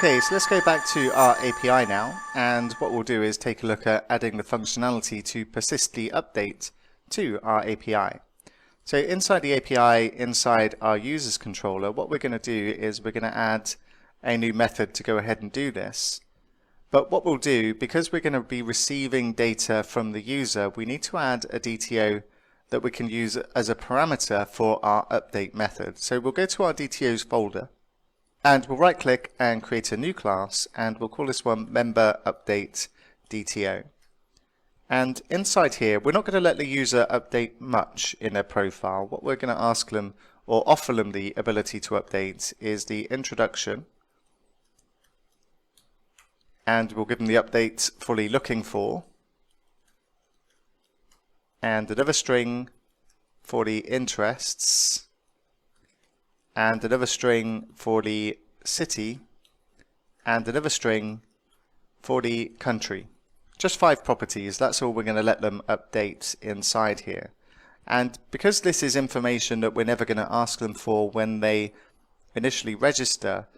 Okay, so let's go back to our API now, and what we'll do is take a look at adding the functionality to persist the update to our API. So inside the API, inside our users controller, what we're going to do is we're going to add a new method to go ahead and do this. But what we'll do, because we're going to be receiving data from the user, we need to add a DTO that we can use as a parameter for our update method. So we'll go to our DTOs folder, and we'll right click and create a new class, and we'll call this one member update DTO. And inside here, we're not going to let the user update much in their profile. What we're going to ask them or offer them the ability to update is the introduction, and we'll give them the update fully looking for, and another string for the interests, and another string for the city, and another string for the country. Just 5 properties, that's all we're going to let them update inside here. And because this is information that we're never going to ask them for when they initially register,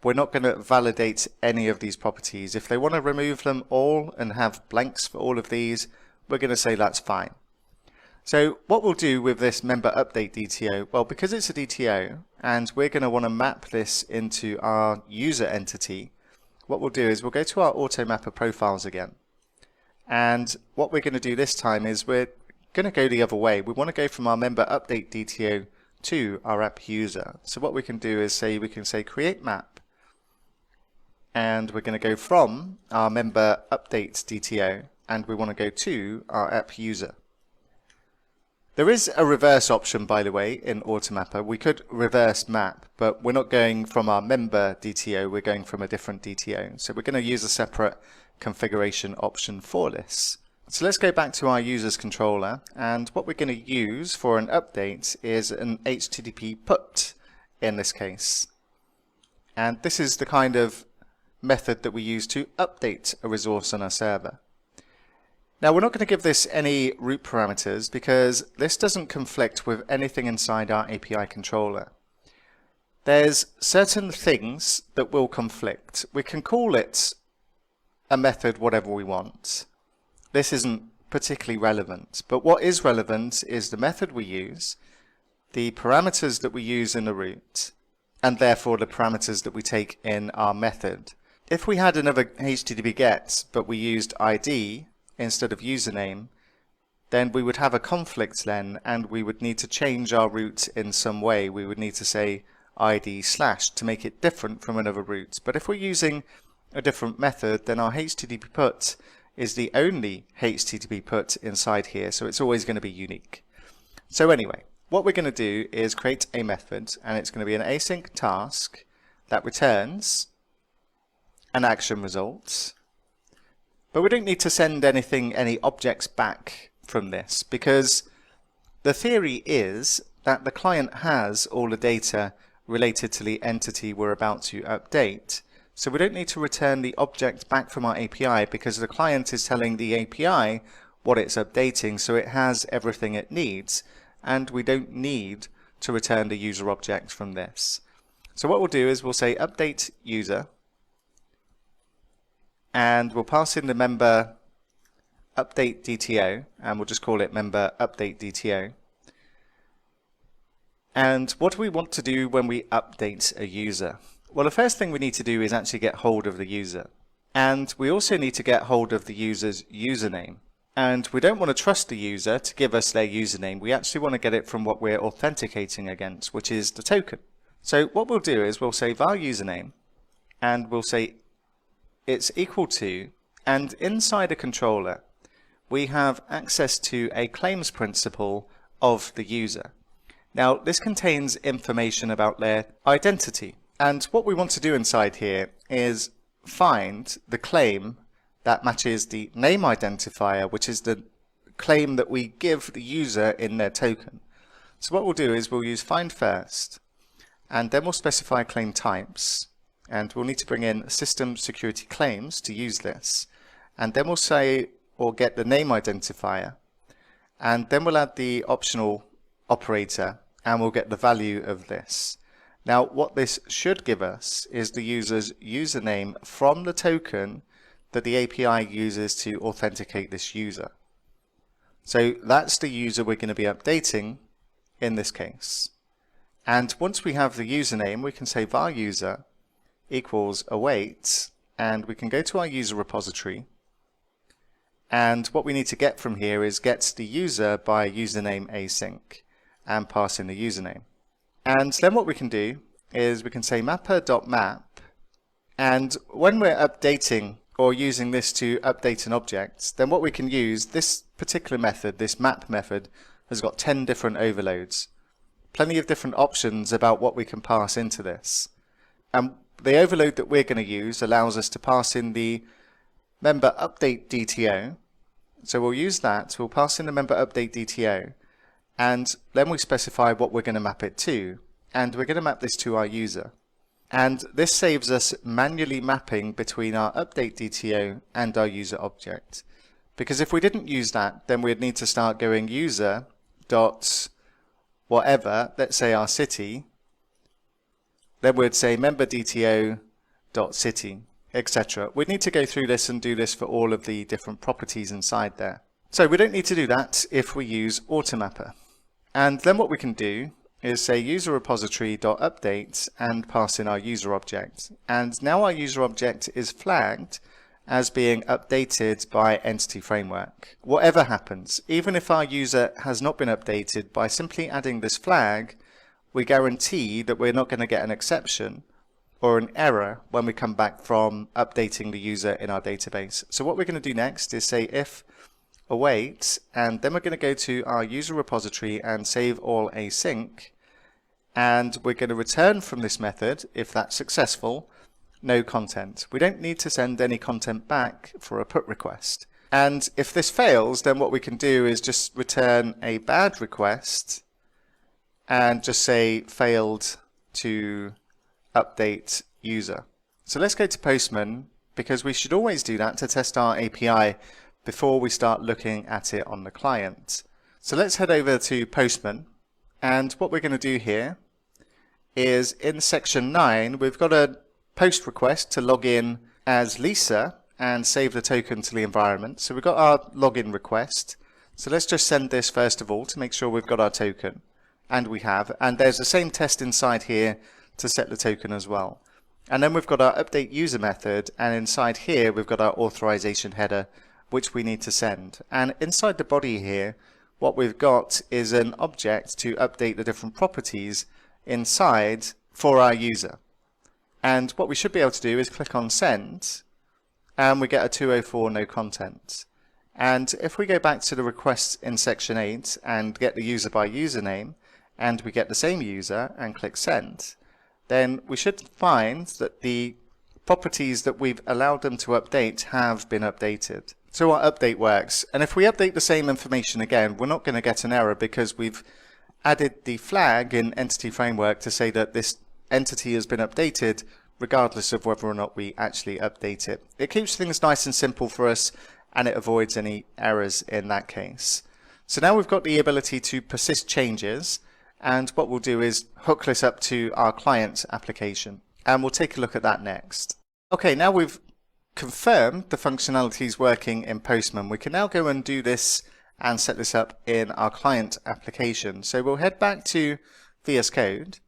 we're not going to validate any of these properties. If they want to remove them all and have blanks for all of these, we're going to say that's fine. So what we'll do with this member update DTO, well, because it's a DTO and we're going to want to map this into our user entity, what we'll do is we'll go to our automapper profiles again. And what we're going to do this time is we're going to go the other way. We want to go from our member update DTO to our app user. So what we can do is we can say create map, and we're going to go from our member update DTO and we want to go to our app user. There is a reverse option, by the way, in Automapper. We could reverse map, but we're not going from our member DTO, we're going from a different DTO. So we're going to use a separate configuration option for this. So let's go back to our users controller, and what we're going to use for an update is an HTTP put in this case. And this is the kind of method that we use to update a resource on our server. Now we're not going to give this any root parameters because this doesn't conflict with anything inside our API controller. There's certain things that will conflict. We can call it a method whatever we want. This isn't particularly relevant, but what is relevant is the method we use, the parameters that we use in the root, and therefore the parameters that we take in our method. If we had another HTTP GET but we used ID instead of username, then we would have a conflict then, and we would need to change our root in some way. We would need to say ID/ to make it different from another root. But if we're using a different method, then our HTTP put is the only HTTP put inside here, so it's always going to be unique. So anyway, what we're going to do is create a method, and it's going to be an async task that returns an action result. But we don't need to send any objects back from this, because the theory is that the client has all the data related to the entity we're about to update. So we don't need to return the object back from our API because the client is telling the API what it's updating, so it has everything it needs, and we don't need to return the user object from this. So what we'll do is we'll say update user, and we'll pass in the member update DTO, and we'll just call it member update DTO. And what do we want to do when we update a user? Well, the first thing we need to do is actually get hold of the user. And we also need to get hold of the user's username. And we don't want to trust the user to give us their username. We actually want to get it from what we're authenticating against, which is the token. So what we'll do is we'll say var username, and we'll say it's equal to, and inside a controller we have access to a claims principal of the user. Now this contains information about their identity, and what we want to do inside here is find the claim that matches the name identifier, which is the claim that we give the user in their token. So what we'll do is we'll use find first, and then we'll specify claim types, and we'll need to bring in system security claims to use this, and then we'll say or get the name identifier, and then we'll add the optional operator, and we'll get the value of this. Now what this should give us is the user's username from the token that the API uses to authenticate this user. So that's the user we're going to be updating in this case. And once we have the username, we can say var user equals await, and we can go to our user repository. And what we need to get from here is get the user by username async and pass in the username. And then what we can do is we can say mapper.map, and when we're updating or using this to update an object, then what we can use, this particular method, this map method, has got 10 different overloads. Plenty of different options about what we can pass into this. And the overload that we're going to use allows us to pass in the member update DTO. So we'll use that, we'll pass in the member update DTO, and then we specify what we're going to map it to. And we're going to map this to our user. And this saves us manually mapping between our update DTO and our user object. Because if we didn't use that, then we'd need to start going user dot whatever, let's say our city, then we'd say member DTO dot city, etc. We'd need to go through this and do this for all of the different properties inside there. So we don't need to do that if we use automapper. And then what we can do is say user repository.update and pass in our user object. And now our user object is flagged as being updated by Entity Framework. Whatever happens, even if our user has not been updated, by simply adding this flag, we guarantee that we're not going to get an exception or an error when we come back from updating the user in our database. So what we're going to do next is say if await, and then we're going to go to our user repository and save all async, and we're going to return from this method, if that's successful, no content. We don't need to send any content back for a put request. And if this fails, then what we can do is just return a bad request and just say failed to update user. So let's go to Postman, because we should always do that to test our API before we start looking at it on the client. So let's head over to Postman, and what we're going to do here is in section 9 we've got a post request to log in as Lisa and save the token to the environment. So we've got our login request. So let's just send this first of all to make sure we've got our token, and we have, and there's the same test inside here to set the token as well. And then we've got our update user method, and inside here we've got our authorization header which we need to send. And inside the body here, what we've got is an object to update the different properties inside for our user. And what we should be able to do is click on send, and we get a 204 no content. And if we go back to the requests in section 8 and get the user by username, and we get the same user and click send, then we should find that the properties that we've allowed them to update have been updated. So our update works, and if we update the same information again, we're not going to get an error because we've added the flag in Entity Framework to say that this entity has been updated regardless of whether or not we actually update it. It keeps things nice and simple for us, and it avoids any errors in that case. So now we've got the ability to persist changes, and what we'll do is hook this up to our client application, and we'll take a look at that next. Okay, now we've confirmed the functionality is working in Postman. We can now go and do this and set this up in our client application. So we'll head back to VS Code,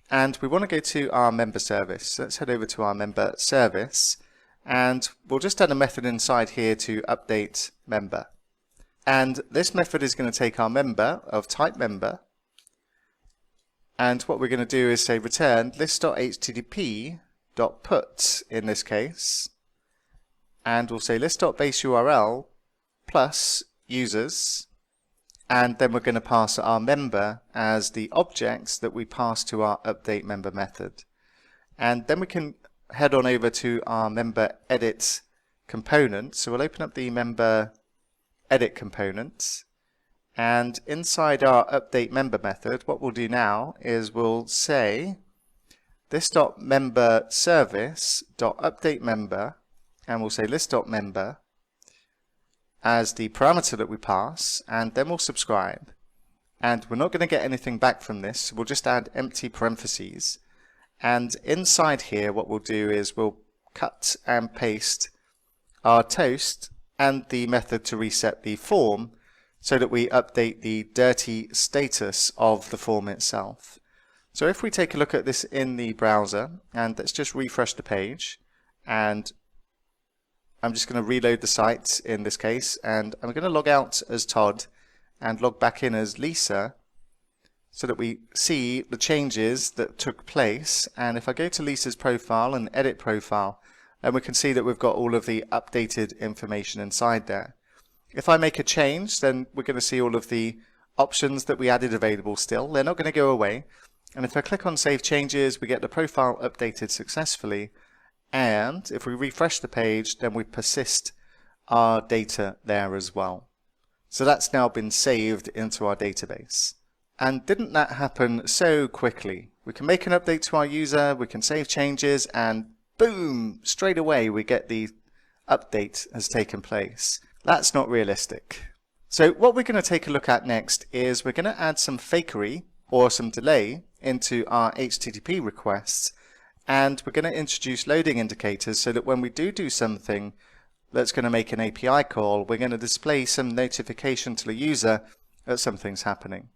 and we want to go to our member service. So let's head over to our member service, and we'll just add a method inside here to update member. And this method is going to take our member of type member, and what we're going to do is say return list.http.put in this case, and we'll say list.base URL plus users, and then we're going to pass our member as the objects that we pass to our update member method. And then we can head on over to our member edit component. So we'll open up the member edit component, and inside our update member method, what we'll do now is we'll say this.member service.update member, and we'll say list.member as the parameter that we pass, and then we'll subscribe. and we're not going to get anything back from this, so we'll just add empty parentheses. And inside here what we'll do is we'll cut and paste our toast and the method to reset the form so that we update the dirty status of the form itself. So if we take a look at this in the browser, and let's just refresh the page, and I'm just going to reload the site in this case, and I'm going to log out as Todd and log back in as Lisa so that we see the changes that took place. And if I go to Lisa's profile and edit profile, then we can see that we've got all of the updated information inside there. If I make a change, then we're going to see all of the options that we added available still. They're not going to go away. And if I click on Save Changes, we get the profile updated successfully. And if we refresh the page, then we persist our data there as well. So that's now been saved into our database. And didn't that happen so quickly? We can make an update to our user, we can save changes, and boom, straight away we get the update has taken place. That's not realistic. So what we're going to take a look at next is we're going to add some fakery or some delay into our HTTP requests, and we're going to introduce loading indicators so that when we do something that's going to make an API call, we're going to display some notification to the user that something's happening.